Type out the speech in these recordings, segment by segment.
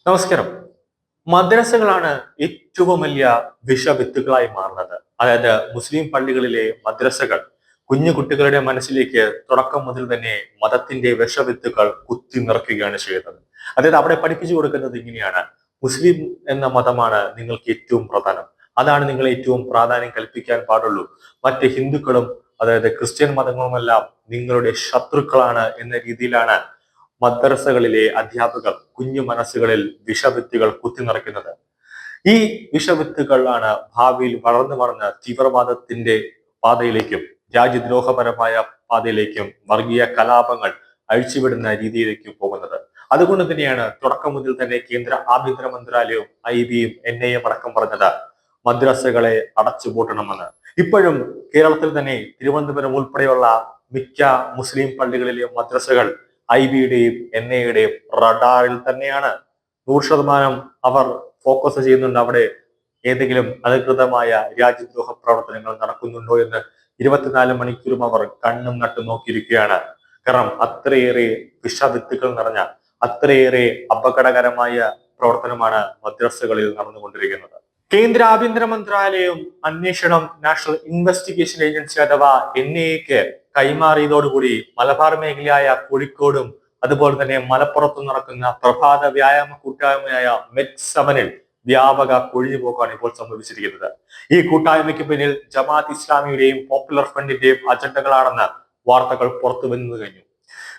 നമസ്കാരം. മദ്രസകളാണ് ഏറ്റവും വലിയ വിഷവിത്തുകളായി മാറുന്നത്. അതായത് മുസ്ലിം പള്ളികളിലെ മദ്രസകൾ കുഞ്ഞു കുട്ടികളുടെ മനസ്സിലേക്ക് തുടക്കം മുതൽ തന്നെ മതത്തിന്റെ വിഷവിത്തുകൾ കുത്തി നിറയ്ക്കുകയാണ് ചെയ്യുന്നത്. അതായത് അവിടെ പഠിപ്പിച്ചു കൊടുക്കുന്നത് ഇങ്ങനെയാണ്: മുസ്ലിം എന്ന മതമാണ് നിങ്ങൾക്ക് ഏറ്റവും പ്രധാനം. അതാണ് നിങ്ങൾ ഏറ്റവും പ്രാധാന്യം കൽപ്പിക്കാൻ പാടുള്ളൂ. മറ്റ് ഹിന്ദുക്കളും അതായത് ക്രിസ്ത്യൻ മതങ്ങളുമെല്ലാം നിങ്ങളുടെ ശത്രുക്കളാണ് എന്ന രീതിയിലാണ് മദ്രസകളിലെ അധ്യാപകർ കുഞ്ഞു മനസ്സുകളിൽ വിഷവിത്തുകൾ കുത്തിനിറയ്ക്കുന്നത്. ഈ വിഷവിത്തുകളാണ് ഭാവിയിൽ വളർന്നു വളർന്ന് തീവ്രവാദത്തിന്റെ പാതയിലേക്കും രാജ്യദ്രോഹപരമായ പാതയിലേക്കും വർഗീയ കലാപങ്ങൾ അഴിച്ചുവിടുന്ന രീതിയിലേക്കും പോകുന്നത്. അതുകൊണ്ട് തന്നെയാണ് തുടക്കം മുതൽ തന്നെ കേന്ദ്ര ആഭ്യന്തര മന്ത്രാലയവും IB-യും NIA അടക്കം പറഞ്ഞത് മദ്രസകളെ അടച്ചുപൂട്ടണമെന്ന്. ഇപ്പോഴും കേരളത്തിൽ തന്നെ തിരുവനന്തപുരം ഉൾപ്പെടെയുള്ള മിക്ക മുസ്ലിം പള്ളികളിലെ മദ്രസകൾ IB-യുടെയും NIA-യുടെയും റഡാറിൽ തന്നെയാണ്. 100% അവർ ഫോക്കസ് ചെയ്യുന്നുണ്ട് അവിടെ ഏതെങ്കിലും അധികൃതമായ രാജ്യദ്രോഹ പ്രവർത്തനങ്ങൾ നടക്കുന്നുണ്ടോ എന്ന് 24 മണിക്കൂറും അവർ കണ്ണും നട്ടും നോക്കിയിരിക്കുകയാണ്. കാരണം അത്രയേറെ വിഷവിത്തുകൾ നിറഞ്ഞ അത്രയേറെ അപകടകരമായ പ്രവർത്തനമാണ് മദ്രസകളിൽ നടന്നുകൊണ്ടിരിക്കുന്നത്. കേന്ദ്ര ആഭ്യന്തര മന്ത്രാലയവും അന്വേഷണം നാഷണൽ ഇൻവെസ്റ്റിഗേഷൻ ഏജൻസി അഥവാ NIA-ക്ക് കൈമാറിയതോടുകൂടി മലബാർ മേഖലയായ കോഴിക്കോടും അതുപോലെ തന്നെ മലപ്പുറത്തും നടക്കുന്ന പ്രഭാത വ്യായാമ കൂട്ടായ്മയായ MET7-ൽ വ്യാപക കൊഴിഞ്ഞുപോക്കാണ് ഇപ്പോൾ സംഭവിച്ചിരിക്കുന്നത്. ഈ കൂട്ടായ്മയ്ക്ക് പിന്നിൽ ജമാഅത്ത് ഇസ്ലാമിയുടെയും പോപ്പുലർ ഫ്രണ്ടിന്റെയും അജണ്ടകളാണെന്ന് വാർത്തകൾ പുറത്തു വന്നു കഴിഞ്ഞു.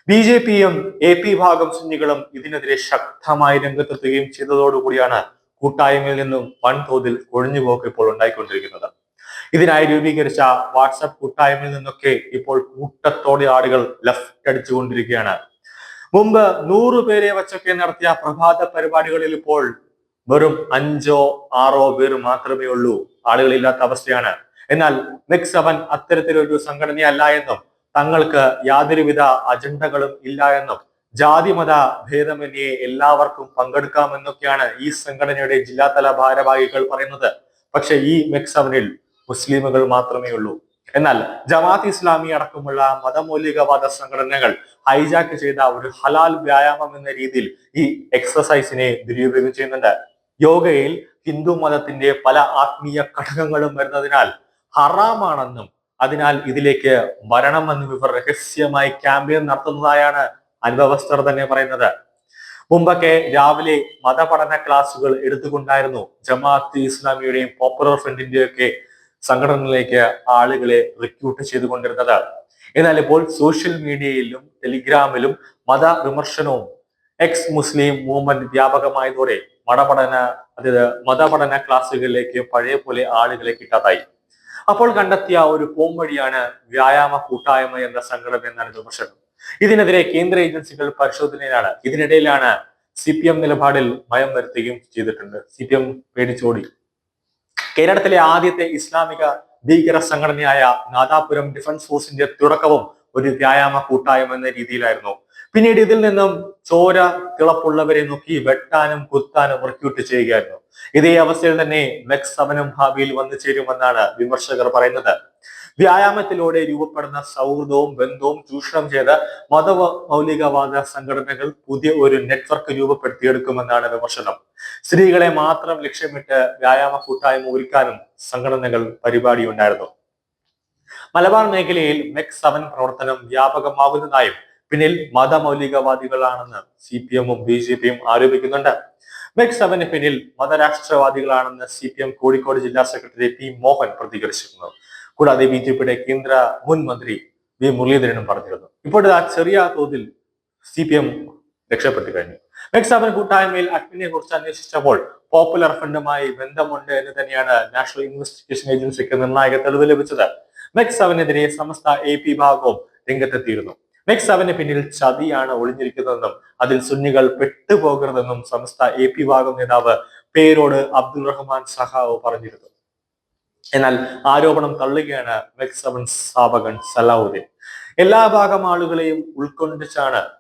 BJP-യും AP ഭാഗം സുന്നികളും ഇതിനെതിരെ ശക്തമായി രംഗത്തെത്തുകയും ചെയ്തതോടുകൂടിയാണ് കൂട്ടായ്മയിൽ നിന്നും വൻതോതിൽ കൊഴിഞ്ഞുപോക്ക് ഇപ്പോൾ ഉണ്ടായിക്കൊണ്ടിരിക്കുന്നത്. ഇതിനായി രൂപീകരിച്ച വാട്സപ്പ് കൂട്ടായ്മയിൽ നിന്നൊക്കെ ഇപ്പോൾ കൂട്ടത്തോടെ ആളുകൾ ലെഫ്റ്റ് അടിച്ചുകൊണ്ടിരിക്കുകയാണ്. മുമ്പ് 100 പേരെ വച്ചൊക്കെ നടത്തിയ പ്രഭാത പരിപാടികളിൽ ഇപ്പോൾ വെറും 5 or 6 പേര് മാത്രമേ ഉള്ളൂ. ആളുകളില്ലാത്ത അവസ്ഥയാണ്. എന്നാൽ MET7 അത്തരത്തിലൊരു സംഘടനയല്ല എന്നും തങ്ങൾക്ക് യാതൊരുവിധ അജണ്ടകളും ഇല്ല എന്നും ജാതിമത ഭേദമന്യേ എല്ലാവർക്കും പങ്കെടുക്കാമെന്നൊക്കെയാണ് ഈ സംഘടനയുടെ ജില്ലാതല ഭാരവാഹികൾ പറയുന്നത്. പക്ഷെ ഈ MET7-ൽ മുസ്ലിമുകൾ മാത്രമേ ഉള്ളൂ. എന്നാൽ ജമാഅത്ത് ഇസ്ലാമി അടക്കമുള്ള മതമൗലികവാദ സംഘടനകൾ ഹൈജാക്ക് ചെയ്ത ഒരു ഹലാൽ വ്യായാമം എന്ന രീതിയിൽ ഈ എക്സസൈസിനെ ദുരുപയോഗം ചെയ്യുന്നുണ്ട്. യോഗയിൽ ഹിന്ദു മതത്തിന്റെ പല ആത്മീയ ഘടകങ്ങളും വരുന്നതിനാൽ ഹറാമാണെന്നും അതിനാൽ ഇതിലേക്ക് വരണമെന്നും ഇവർ രഹസ്യമായി ക്യാമ്പയിൻ നടത്തുന്നതായാണ് അനുഭവസ്ഥർ തന്നെ പറയുന്നത്. മുമ്പൊക്കെ രാവിലെ മതപഠന ക്ലാസുകൾ എടുത്തുകൊണ്ടായിരുന്നു ജമാഅത്ത് ഇസ്ലാമിയുടെയും പോപ്പുലർ ഫ്രണ്ടിന്റെയും ഒക്കെ സംഘടനകളിലേക്ക് ആളുകളെ റിക്രൂട്ട് ചെയ്തുകൊണ്ടിരുന്നത്. എന്നാൽ ഇപ്പോൾ സോഷ്യൽ മീഡിയയിലും ടെലിഗ്രാമിലും മതവിമർശനവും മുസ്ലിം മൂവ്മെന്റ് വ്യാപകമായതോടെ മതപഠന ക്ലാസ്സുകളിലേക്ക് പഴയ പോലെ ആളുകളെ കിട്ടാതായി. അപ്പോൾ കണ്ടെത്തിയ ഒരു പോംവഴിയാണ് വ്യായാമ കൂട്ടായ്മ എന്ന സംഘടന എന്നാണ് വിമർശനം. ഇതിനെതിരെ കേന്ദ്ര ഏജൻസികൾ പരിശോധനയിലാണ്. ഇതിനിടയിലാണ് CPM നിലപാടിൽ മയം വരുത്തുകയും ചെയ്തിട്ടുണ്ട്. CPM പേടിച്ചോടി. കേരളത്തിലെ ആദ്യത്തെ ഇസ്ലാമിക ഭീകര സംഘടനയായ നാദാപുരം ഡിഫൻസ് ഫോഴ്സിന്റെ തുടക്കവും ഒരു വ്യായാമ കൂട്ടായ്മ എന്ന രീതിയിലായിരുന്നു. പിന്നീട് ഇതിൽ നിന്നും ചോര തിളപ്പുള്ളവരെ നോക്കി വെട്ടാനും കുത്താനും റിക്രൂട്ട് ചെയ്യുകയായിരുന്നു. ഇതേ അവസ്ഥയിൽ തന്നെ MET7-ഉം ഭാവിയിൽ വന്നു ചേരുമെന്നാണ് വിമർശകർ പറയുന്നത്. വ്യായാമത്തിലൂടെ രൂപപ്പെടുന്ന സൗഹൃദവും ബന്ധവും ചൂഷണം ചെയ്ത് മൗലികവാദ സംഘടനകൾ പുതിയ ഒരു നെറ്റ്വർക്ക് രൂപപ്പെടുത്തിയെടുക്കുമെന്നാണ് വിമർശനം. സ്ത്രീകളെ മാത്രം ലക്ഷ്യമിട്ട് വ്യായാമ കൂട്ടായ്മ ഒരുക്കാനും സംഘടനകൾ പരിപാടിയുണ്ടായിരുന്നു. മലബാർ മേഖലയിൽ MET7 പ്രവർത്തനം വ്യാപകമാകുന്നതായും പിന്നിൽ മതമൗലികവാദികളാണെന്ന് CPM-ഉം BJP-യും ആരോപിക്കുന്നുണ്ട്. MET7-ന് പിന്നിൽ മതരാഷ്ട്രവാദികളാണെന്ന് CPM കോഴിക്കോട് ജില്ലാ സെക്രട്ടറി P. മോഹൻ പ്രതികരിച്ചിരുന്നു. കൂടാതെ BJP-യുടെ കേന്ദ്ര മുൻ മന്ത്രി V. മുരളീധരനും പറഞ്ഞിരുന്നു. ഇപ്പോഴത്തെ ചെറിയ തോതിൽ CPM രക്ഷപ്പെട്ടു കഴിഞ്ഞു. MET7 കൂട്ടായ്മയിൽ അഡ്മിനെ കുറിച്ച് അന്വേഷിച്ചപ്പോൾ പോപ്പുലർ ഫ്രണ്ടുമായി ബന്ധമുണ്ട് എന്ന് തന്നെയാണ് നാഷണൽ ഇൻവെസ്റ്റിഗേഷൻ ഏജൻസിക്ക് നിർണായക തെളിവ് ലഭിച്ചത്. MET7-നെതിരെ സമസ്ത AP ഭാഗവും രംഗത്തെത്തിയിരുന്നു. MET7-ന് പിന്നിൽ ചതിയാണ് ഒളിഞ്ഞിരിക്കുന്നതെന്നും അതിൽ സുന്നികൾ പെട്ടുപോകരുതെന്നും സമസ്ത AP ഭാഗം നേതാവ് പേരോട് അബ്ദുൾ റഹ്മാൻ സഹാവ് പറഞ്ഞിരുന്നു. എന്നാൽ ആരോപണം തള്ളുകയാണ് MET7 സ്ഥാപകൻ സലാഹുദ്ദീൻ. എല്ലാ ഭാഗം ആളുകളെയും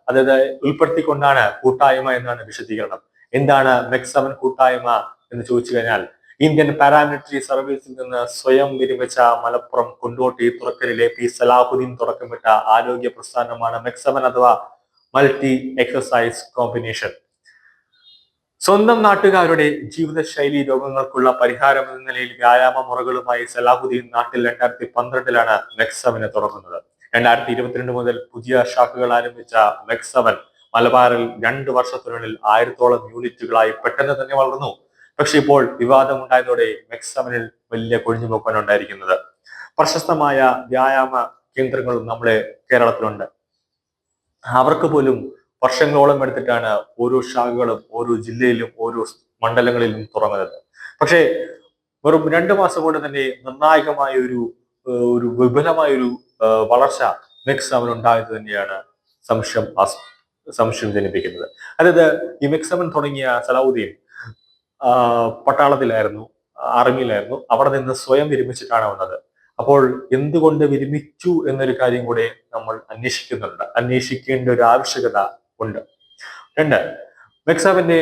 അതായത് ഉൾപ്പെടുത്തിക്കൊണ്ടാണ് കൂട്ടായ്മ എന്നാണ് വിശദീകരണം. എന്താണ് MET7 കൂട്ടായ്മ എന്ന് ചോദിച്ചു കഴിഞ്ഞാൽ, ഇന്ത്യൻ പാരാമിലിറ്ററി സർവീസിൽ നിന്ന് സ്വയം വിരമിച്ച മലപ്പുറം കൊണ്ടോട്ടി തുറക്കലിലെ P. സലാഹുദ്ദീൻ തുടക്കമിട്ട ആരോഗ്യ പ്രസ്ഥാനമാണ് MET7 അഥവാ മൾട്ടി എക്സസൈസ് കോമ്പിനേഷൻ. സ്വന്തം നാട്ടുകാരുടെ ജീവിതശൈലി രോഗങ്ങൾക്കുള്ള പരിഹാരം എന്ന നിലയിൽ വ്യായാമ മുറകളുമായി സലാഹുദ്ദീൻ നാട്ടിൽ 2012 മെക്സവനെ തുടങ്ങുന്നത്. 2022 മുതൽ പുതിയ ശാഖകൾ ആരംഭിച്ച മെക്സവൻ മലബാറിൽ 2 വർഷത്തിനുള്ളിൽ 1000-ഓളം യൂണിറ്റുകളായി പെട്ടെന്ന് തന്നെ വളർന്നു. പക്ഷെ ഇപ്പോൾ വിവാദമുണ്ടായതോടെ മെക്സവനിൽ വലിയ കൊഴിഞ്ഞുപോക്കാണ് ഉണ്ടായിരിക്കുന്നത്. പ്രശസ്തമായ വ്യായാമ കേന്ദ്രങ്ങളും നമ്മുടെ കേരളത്തിലുണ്ട്. അവർക്ക് പോലും വർഷങ്ങളോളം എടുത്തിട്ടാണ് ഓരോ ശാഖകളും ഓരോ ജില്ലയിലും ഓരോ മണ്ഡലങ്ങളിലും തുറന്നത്. പക്ഷേ വെറും 2 മാസം കൊണ്ട് തന്നെ നിർണായകമായ ഒരു വിപുലമായ ഒരു വളർച്ച മെക്സവൻ ഉണ്ടായത് തന്നെയാണ് സംശയം ജനിപ്പിക്കുന്നത്. അതായത് ഈ മെക്സവൻ തുടങ്ങിയ സലാഹുദ്ദീൻ പട്ടാളത്തിലായിരുന്നു, ആർമിയിലായിരുന്നു. അവിടെ നിന്ന് സ്വയം വിരമിച്ചിട്ടാണ് വന്നത്. അപ്പോൾ എന്തുകൊണ്ട് വിരമിച്ചു എന്നൊരു കാര്യം കൂടെ നമ്മൾ അന്വേഷിക്കേണ്ട ഒരു ആവശ്യകത ഉണ്ട്. 2, മെക്സവന്റെ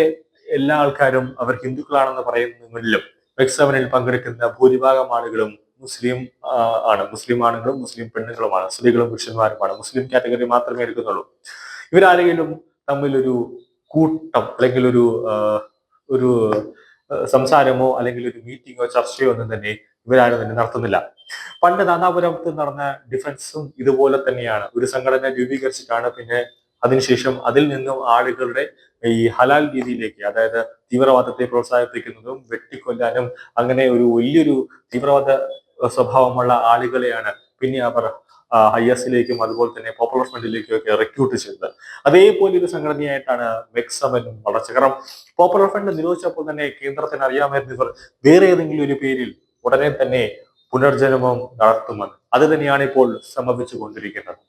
എല്ലാ ആൾക്കാരും അവർ ഹിന്ദുക്കളാണെന്ന് പറയുന്നതിലും മെക്സവനിൽ പങ്കെടുക്കുന്ന ഭൂരിഭാഗം ആളുകളും മുസ്ലിം ആണുങ്ങളും മുസ്ലിം പെണ്ണുങ്ങളുമാണ്, സ്ത്രീകളും പുരുഷന്മാരുമാണ്. മുസ്ലിം കാറ്റഗറി മാത്രമേ എടുക്കുന്നുള്ളൂ. ഇവരാരെങ്കിലും തമ്മിൽ ഒരു കൂട്ടം അല്ലെങ്കിൽ ഒരു സംസാരമോ അല്ലെങ്കിൽ ഒരു മീറ്റിങ്ങോ ചർച്ചയോ ഒന്നും തന്നെ ഇവരാരും തന്നെ നടത്തുന്നില്ല. പണ്ട് നാദാപുരത്ത് നടന്ന ഡിഫൻസും ഇതുപോലെ തന്നെയാണ്. ഒരു സംഘടന രൂപീകരിച്ചിട്ടാണ് പിന്നെ അതിനുശേഷം അതിൽ നിന്നും ആളുകളുടെ ഈ ഹലാൽ രീതിയിലേക്ക്, അതായത് തീവ്രവാദത്തെ പ്രോത്സാഹിപ്പിക്കുന്നതും വെട്ടിക്കൊല്ലാനും അങ്ങനെ ഒരു വലിയൊരു തീവ്രവാദ സ്വഭാവമുള്ള ആളുകളെയാണ് പിന്നെ അവർ IS-ലേക്കും അതുപോലെ തന്നെ പോപ്പുലർ ഫ്രണ്ടിലേക്കും ഒക്കെ റിക്രൂട്ട് ചെയ്തത്. അതേപോലെ ഒരു സംഘടനയായിട്ടാണ് മെക്സവനും വളർച്ച. കാരണം പോപ്പുലർ ഫ്രണ്ട് നിരോധിച്ചപ്പോൾ തന്നെ കേന്ദ്രത്തിന് അറിയാമായിരുന്നു ഇവർ വേറെ ഏതെങ്കിലും ഒരു പേരിൽ ഉടനെ തന്നെ പുനർജന്മം നടത്തുമെന്ന്. അത് തന്നെയാണ് ഇപ്പോൾ സംഭവിച്ചു കൊണ്ടിരിക്കുന്നത്.